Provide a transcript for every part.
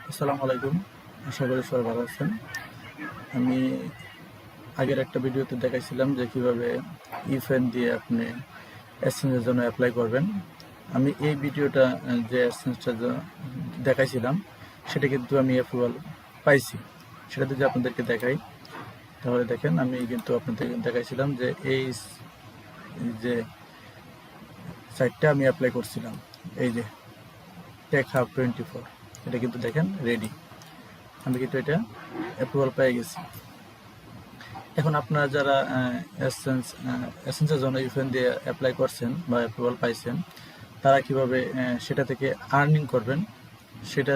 আসসালামু আলাইকুম, আশা করি সবাই ভালো আছেন। আমি আগের একটা ভিডিওতে দেখাইছিলাম যে কিভাবে ইফএন দিয়ে আপনি অ্যাডসেন্সের জন্য অ্যাপ্লাই করবেন। আমি এই ভিডিওটা যে অ্যাডসেন্সটা দেখাইছিলাম সেটা কিন্তু আমি অ্যাপ্রুভাল পাইছি। সেটা যদি আপনাদেরকে দেখাই তাহলে দেখেন, আমি কিন্তু আপনাদের দেখাইছিলাম যে এই যে সাইটটা আমি অ্যাপ্লাই করছিলাম, এই যে টেক হাব 24, এটা কিন্তু দেখেন রেডি। আমি কিন্তু এটা অ্যাপ্রুভাল পেয়ে গেছি। এখন আপনারা যারা অ্যাডসেন্সের জন্য ইউএন দিয়ে অ্যাপ্লাই করছেন বা অ্যাপ্রুভাল পাইছেন, তারা কিভাবে সেটা থেকে আর্নিং করবেন সেটা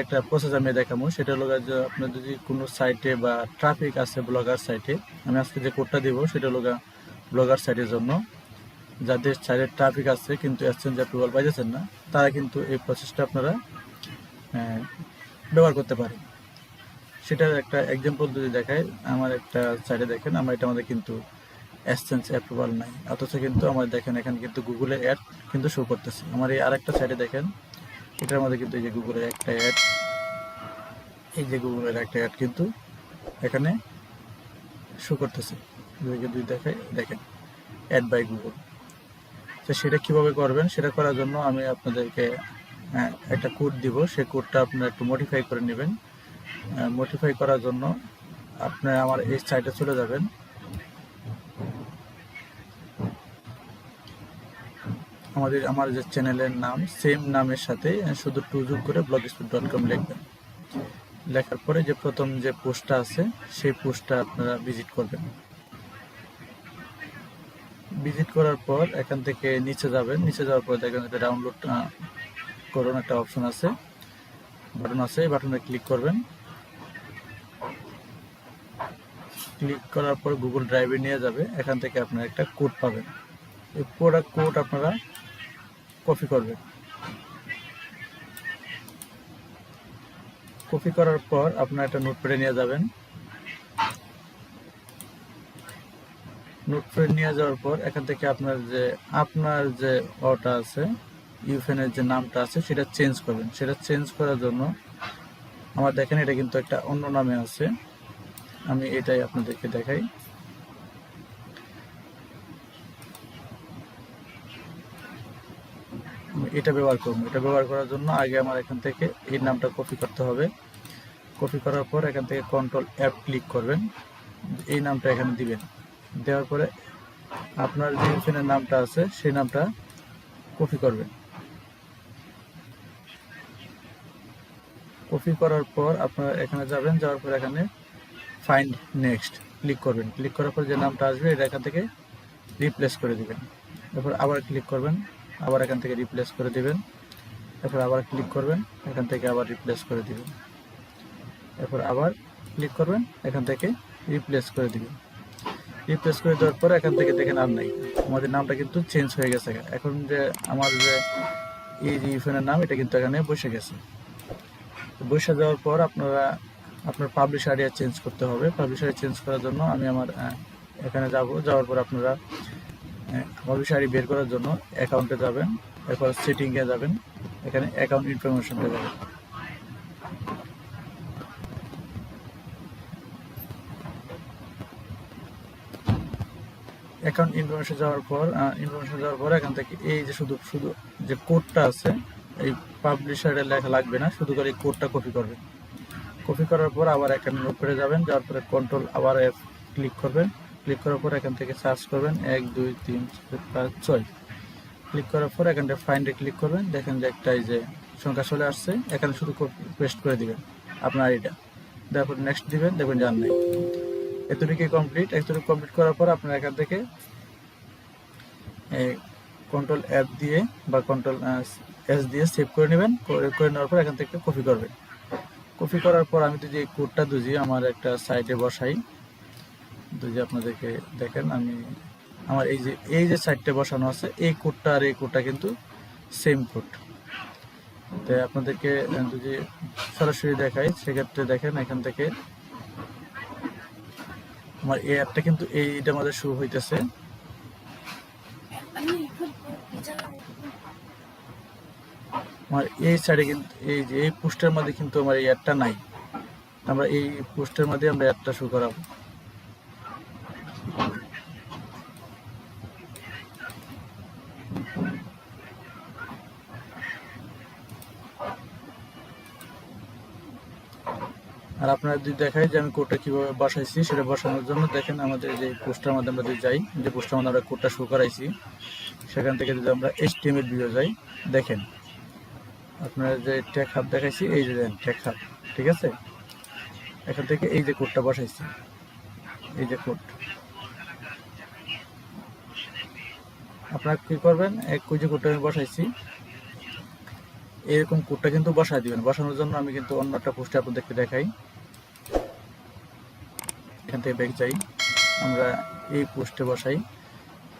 একটা প্রসেস আমি দেখাবো। সেটা হলো যে আপনার যদি কোনো সাইটে বা ট্রাফিক আছে ব্লগার সাইটে, আমি আজকে যে কোডটা দিব সেটা হলো ব্লগার সাইটের জন্য। যাদের সাইটে ট্রাফিক আছে কিন্তু অ্যাডসেন্স অ্যাপ্রুভাল পাইতেছেন না, তারা কিন্তু এই প্রসেসটা আপনারা ব্যবহার করতে পারেন। সেটার একটা এক্সাম্পল যদি দেখাই, আমার একটা সাইটে দেখেন, এটা আমাদের কিন্তু অ্যাডসেন্স অ্যাপ্রুভাল নাই, অথচ কিন্তু আমার দেখেন এখানে কিন্তু গুগলের অ্যাড কিন্তু শো করতেছে। আমার এই আরেকটা সাইটে দেখেন, এটার মধ্যে কিন্তু এই যে গুগলের একটা অ্যাড, এই যে গুগলের একটা অ্যাড কিন্তু এখানে শো করতেছে। যদি দেখাই, দেখেন অ্যাড বাই গুগল। তো সেটা কিভাবে করবেন, সেটা করার জন্য আমি আপনাদেরকে একটা কোড দিব। সেই কোডটা আপনারা একটু মডিফাই করে নেবেন। মডিফাই করার জন্য আপনারা আমার এই সাইটে চলে যাবেন। আমার যে চ্যানেলের নাম সেম নামের সাথে শুধু যোগ করে blogspot.com লিখবেন। লেখার পরে যে প্রথম যে পোস্টটা আছে সেই পোস্টটা আপনারা ভিজিট করবেন। ভিজিট করার পর এখান থেকে নিচে যাবেন। নিচে যাওয়ার পর দেখবেন একটা ডাউনলোড করুন একটা অপশন আছে, বাটন আছে, এই বাটনে ক্লিক করবেন। ক্লিক করার পর গুগল ড্রাইভে নিয়ে যাবে। এখান থেকে আপনারা একটা কোড পাবেন। এই প্রোডাক্ট কোড আপনারা কপি করবেন। কপি করার পর আপনারা একটা নোটপ্যাডে নিয়ে যাবেন। নোটপ্যাড নিয়ে যাওয়ার পর এখান থেকে আপনার যে ওটা আছে, ইউএনের যে নামটা আছে সেটা চেঞ্জ করবেন। সেটা চেঞ্জ করার জন্য আমার দেখেন এটা কিন্তু একটা অন্য নামে আছে, আমি এটাই আপনাদেরকে দেখাই। এটা ব্যবহার করবো। এটা ব্যবহার করার জন্য আগে আমার এখান থেকে এই নামটা কপি করতে হবে। কপি করার পর এখান থেকে কন্ট্রোল F ক্লিক করবেন, এই নামটা এখানে দিবেন। দেওয়ার পরে আপনার যে ইউএনের নামটা আছে সেই নামটা কপি করবেন। কপি করার পর আপনারা এখানে যাবেন, যাওয়ার পর এখানে ফাইন্ড নেক্সট ক্লিক করবেন। ক্লিক করার পর যে নামটা আসবে এটা এখান থেকে রিপ্লেস করে দিবেন। এরপর আবার ক্লিক করবেন, আবার এখান থেকে রিপ্লেস করে দিবেন। এরপর আবার ক্লিক করবেন, এখান থেকে আবার রিপ্লেস করে দিবেন। এরপর আবার ক্লিক করবেন, এখান থেকে রিপ্লেস করে দিবেন। রিপ্লেস করে দেওয়ার পর এখান থেকে দেখেন আর নাই, আমাদের নামটা কিন্তু চেঞ্জ হয়ে গেছে। এখন যে আমার যে এই যে ইউএনের নাম এটা কিন্তু এখানে বসে গেছে। বসে যাওয়ার পর আপনার পাবলিশ আইডি চেঞ্জ করতে হবে। পাবলিশ আইডি চেঞ্জ করার জন্য আমি আমার এখানে যাওয়ার পর আপনারা পাবলিশ আইডি বের করার জন্য অ্যাকাউন্টে যাবেন, এরপর সেটিংয়ে যাবেন, এখানে অ্যাকাউন্ট ইনফরমেশনে যাবেন। অ্যাকাউন্ট ইনফরমেশন যাওয়ার পর এখান থেকে এই যে শুধু যে কোডটা আছে, এই পাবলিশারে লেখা লাগবে না, শুধু করে এই কোডটা কপি করবেন। কপি করার পর আবার এখানে নোটপ্যাডে যাবেন, যাওয়ার পরে কন্ট্রোল আবার F ক্লিক করবেন। ক্লিক করার পর এখান থেকে সার্চ করবেন 1 2 3 4 5 6। ক্লিক করার পর এখানটা ফাইন্ডে ক্লিক করবেন। দেখেন যে একটা যে সংখ্যা চলে আসছে, এখানে শুধু পেস্ট করে দিবেন আপনার এটা। তারপর নেক্সট দিবেন, দেখবেন জান নাই। এতটুকু কমপ্লিট। কমপ্লিট করার পর আপনারা এখান থেকে কন্ট্রোল F দিয়ে বা কন্ট্রোল S দিয়ে সেভ করে নেবেন। করে নেওয়ার পর এখান থেকে কপি করবেন। কপি করার পর আমি যদি এই কোডটা আমার একটা সাইটে বসাই, আপনাদেরকে দেখেন, আমি আমার এই যে সাইটে বসানো আছে এই কোডটা আর এই কোডটা কিন্তু সেম কোড। তাই আপনাদেরকে যদি সরাসরি দেখাই, সেক্ষেত্রে দেখেন এখান থেকে আমার এই অ্যাপটা কিন্তু এইটার মধ্যে শুরু হইতেছে। আমার এই সাইডে কিন্তু এই যে এই পোস্টের মধ্যে কিন্তু আমার এই অ্যাডটা নাই। আমরা এই পোস্টের মধ্যে আমরা অ্যাডটা শো করাবো। আর আপনারা যদি দেখাই যে আমি কোডটা কিভাবে বসাইছি, সেটা বসানোর জন্য দেখেন আমাদের যে পোস্টার মধ্যে আমরা যদি যাই, যে পোস্টার মধ্যে আমরা কোডটা শো করাইছি, সেখান থেকে যদি আমরা HTML ভিউ যাই, দেখেন আপনারা যে ট্যাগ হাব দেখাইছি, এই যে ট্যাগ হাব, ঠিক আছে, এখান থেকে এই যে কোডটা বসাইছি, এই যে কোড আপনারা কি করবেন, ওই যে কোডটা আমি বসাইছি এরকম কোডটা কিন্তু বসাই দিবেন। বসানোর জন্য আমি কিন্তু অন্য একটা পোস্টে আপনাদেরকে দেখাই। এখান থেকে ব্যাক যাই, আমরা এই পোস্টে বসাই।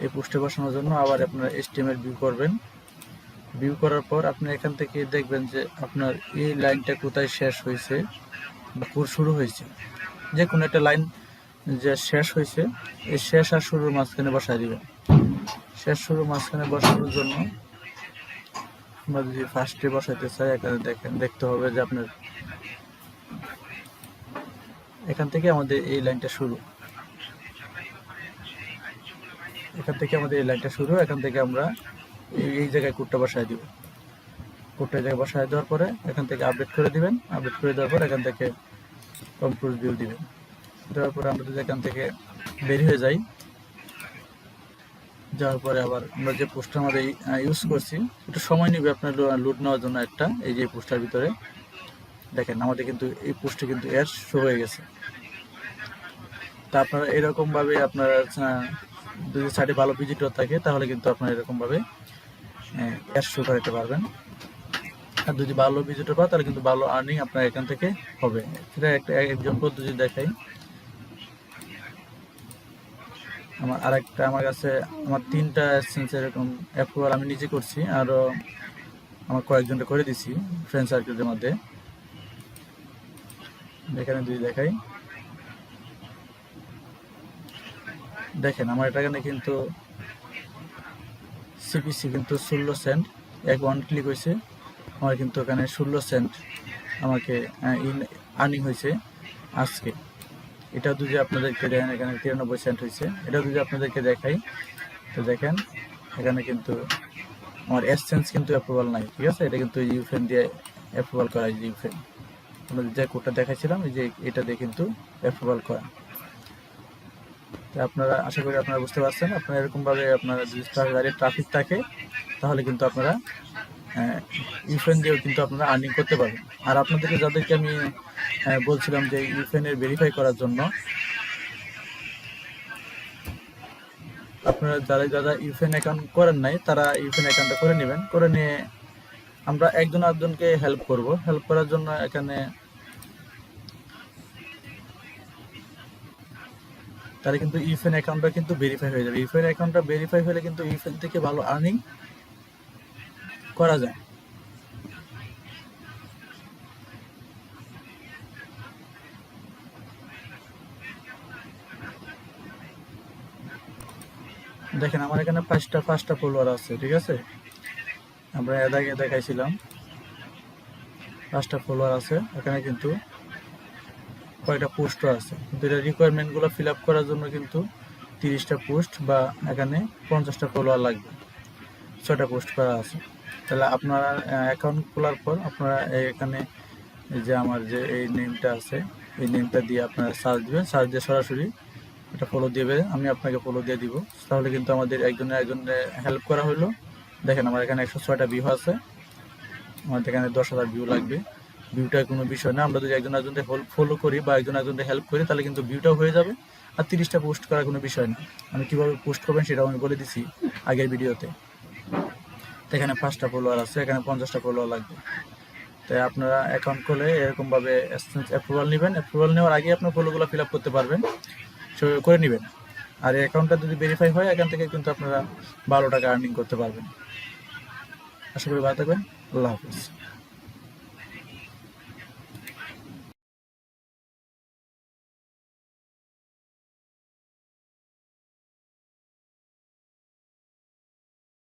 এই পোস্টে বসানোর জন্য আবার আপনারা HTML ভিউ করবেন। ভিউ করার পর আপনি এখান থেকে দেখবেন যে আপনার এই লাইনটা কোথায় শেষ হয়েছে বা শুরু হয়েছে। যে কোনো একটা লাইন যে শেষ হয়েছে, এই শেষ আর শুরুর মাঝখানে বসাই দিবেন। শেষ শুরুর মাঝখানে বসানোর জন্য আমরা যদি ফার্স্টে বসাইতে চাই, এখানে দেখেন দেখতে হবে যে আপনার এখান থেকে আমাদের এই লাইনটা শুরু, এখান থেকে আমাদের এই লাইনটা শুরু, এখান থেকে আমরা এই জায়গায় কোডটা বসায় দিব। কোডটা জায়গায় বসায় দেওয়ার পরে এখান থেকে আপডেট করে দিবেন। আপডেট করে দেওয়ার পর এখান থেকে কম্পোজ ভিউ দিবেন। দেওয়ার পরে আমরা যদি এখান থেকে বের হয়ে যাই, যাওয়ার পরে আবার আমরা যে পোস্টার আমাদের ইউজ করছি, একটু সময় নেবে আপনার লোড নেওয়ার জন্য একটা। এই যে পোস্টার ভিতরে দেখেন আমাদের কিন্তু এই পোস্টে কিন্তু অ্যাড শো হয়ে গেছে। তা আপনারা এরকমভাবে আপনারা যদি সাইটে ভালো ভিজিটর থাকে তাহলে কিন্তু আপনারা এরকমভাবে অ্যাড শো করাতে পারবেন। আর যদি ভালো ভিজিটর পান তাহলে কিন্তু ভালো আর্নিং আপনার এখান থেকে হবে। সেটা একটা এক্সাম্পল যদি দেখাই, আমার কাছে আমার 3টা AdSense এরকম অ্যাপ্রুভাল আমি নিজে করছি, আরও আমার কয়েকজনটা করে দিছি ফ্রেন্ড সার্কেলের মধ্যে। এখানে যদি দেখাই, দেখেন আমার এখানে কিন্তু সিপিসি কিন্তু 16 সেন্ট, ওয়ান ক্লিক হয়েছে, আমার কিন্তু এখানে 16 সেন্ট আমাকে আর্নিং হয়েছে আজকে। এটা যদি আপনাদেরকে দেখেন, এখানে 93 সেন্ট হয়েছে। এটা যদি আপনাদেরকে দেখাই, তো দেখেন এখানে কিন্তু আমার AdSense কিন্তু অ্যাপ্রুভাল নাই, ঠিক আছে, এটা কিন্তু ইউফেন দিয়ে অ্যাপ্রুভাল করা। ইউফেন আমরা যে কোডটা দেখাইছিলাম, এই যে এটা দিয়ে কিন্তু অ্যাপ্রুভাল করা। তো আপনারা আশা করি আপনারা বুঝতে পারছেন। আপনারা এরকমভাবে আপনারা যদি ট্রাফিক থাকে তাহলে কিন্তু আপনারা ইউফেন দিয়েও কিন্তু আপনারা আর্নিং করতে পারবেন। আর আপনাদেরকে যাদেরকে আমি বলছিলাম যে ইউফেনের ভেরিফাই করার জন্য, আপনারা যারা ইউফেন অ্যাকাউন্ট করেন নাই তারা ইউফেন অ্যাকাউন্টটা করে নেবেন। করে নিয়ে আমরা একজন আরেকজনকে হেল্প করব। হেল্প করার জন্য এখানে তাহলে কিন্তু ইউফেন অ্যাকাউন্টটা কিন্তু ভেরিফাই হয়ে যাবে। ইউফেন অ্যাকাউন্টটা ভেরিফাই হলে কিন্তু ইউফেন থেকে ভালো আর্নিং করা যায়। দেখেন আমার এখানে পাঁচটা ফলোয়ার আছে, ঠিক আছে, আমরা এর আগে দেখাইছিলাম 5টা ফলোয়ার আছে। এখানে কিন্তু কয়েকটা পোস্টও আছে, কিন্তু এটা রিকোয়ারমেন্টগুলো ফিল আপ করার জন্য কিন্তু 30টা পোস্ট বা এখানে 50টা ফলোয়ার লাগবে। 6টা পোস্ট করা আছে। তাহলে আপনারা অ্যাকাউন্ট খোলার পর আপনারা এখানে যে আমার যে এই নেমটা আছে, এই নেমটা দিয়ে আপনারা সার্চ দিবেন। সার্চ দিয়ে সরাসরি এটা ফলো দিবে, আমি আপনাকে ফলো দিয়ে দিব। তাহলে কিন্তু আমাদের একজনের হেল্প করা হলো। দেখেন আমার এখানে 106টা ভিউ আছে, আমাদের এখানে 10,000 ভিউ লাগবে। ভিউটা কোনো বিষয় না, আমরা যদি একজন একজনকে ফলো করি বা একজন একজনকে হেল্প করি তাহলে কিন্তু ভিউটাও হয়ে যাবে। আর 30টা পোস্ট করা কোনো বিষয় না। আমি কীভাবে পোস্ট করবেন সেটাও আমি বলে দিছি আগের ভিডিওতে। এখানে 5টা ফলোয়ার আছে, এখানে 50টা ফলোয়ার লাগবে। তাই আপনারা অ্যাকাউন্ট খুলে এরকমভাবে AdSense অ্যাপ্রুভাল নেবেন। অ্যাপ্রুভাল নেওয়ার আগে আপনার ফলোগুলো ফিল আপ করতে পারবেন, করে নেবেন। আর এই অ্যাকাউন্টটা যদি ভেরিফাই হয়, এখান থেকে কিন্তু আপনারা 12 টাকা আর্নিং করতে পারবেন। আশা করি ভালো থাকবেন। আল্লাহ হাফিজ।